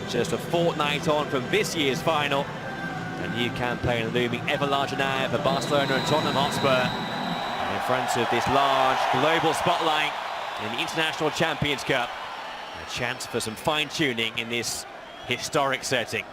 Just a fortnight on from this year's final. A new campaign looming ever larger now for Barcelona and Tottenham Hotspur. In front of this large global spotlight in the International Champions Cup. A chance for some fine-tuning in this historic setting.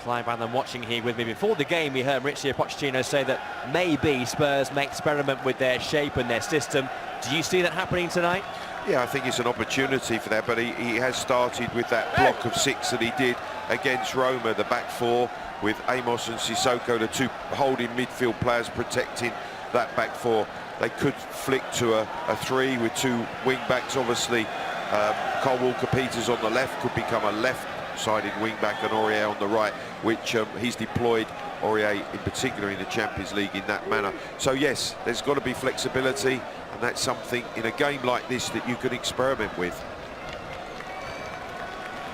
Clive Allen watching here with me. Before the game, we heard Mauricio Pochettino say that maybe Spurs may experiment with their shape and their system. Do you see that happening tonight? Yeah, I think it's an opportunity for that, but he has started with that block of 6 that he did against Roma, the back 4, with Amos and Sissoko, the 2 holding midfield players protecting that back 4. They could flick to a 3 with 2 wing-backs, obviously. Kyle Walker-Peters on the left could become a left-sided wing-back and Aurier on the right, which he's deployed Aurier in particular in the Champions League in that manner. So yes, there's got to be flexibility, and that's something in a game like this that you can experiment with.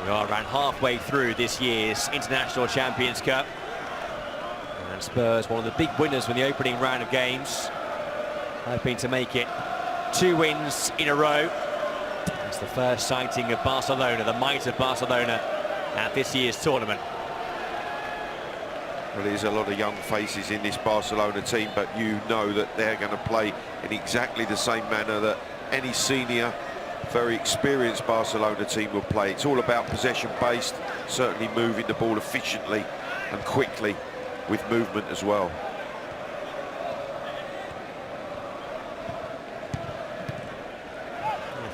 We are around halfway through this year's International Champions Cup. And Spurs, one of the big winners from the opening round of games, hoping to make it 2 wins in a row. It's the first sighting of Barcelona, the might of Barcelona at this year's tournament. Well, there's a lot of young faces in this Barcelona team, but you know that they're going to play in exactly the same manner that any senior, very experienced Barcelona team will play. It's all about possession-based, certainly moving the ball efficiently and quickly with movement as well.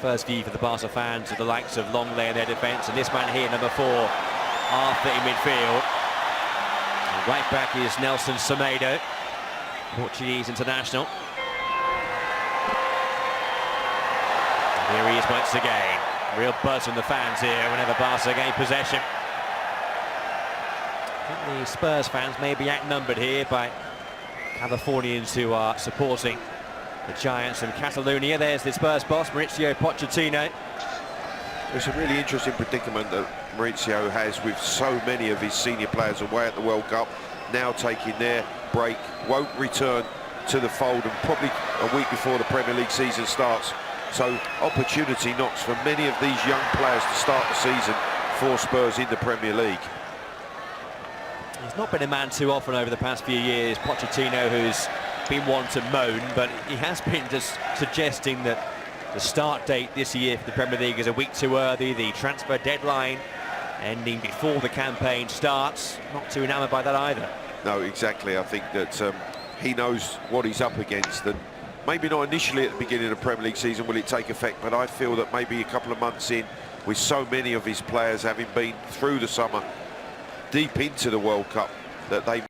First view for the Barca fans of the likes of Longley in their defence, and this man here, number 4, Arthur in midfield. And right back is Nelson Semedo, Portuguese international. And here he is once again. Real buzz from the fans here whenever Barca gain possession. I think the Spurs fans may be outnumbered here by Californians who are supporting the Giants from Catalonia. There's the Spurs boss, Mauricio Pochettino. It's a really interesting predicament that Mauricio has with so many of his senior players away at the World Cup, now taking their break, won't return to the fold, and probably a week before the Premier League season starts. So opportunity knocks for many of these young players to start the season for Spurs in the Premier League. He's not been a man too often over the past few years, Pochettino, who's been one to moan, but he has been just suggesting that the start date this year for the Premier League is a week too early, the transfer deadline ending before the campaign starts. Not too enamoured by that either. No, exactly. I think that he knows what he's up against, and maybe not initially at the beginning of the Premier League season will it take effect, but I feel that maybe a couple of months in, with so many of his players having been through the summer, deep into the World Cup, that they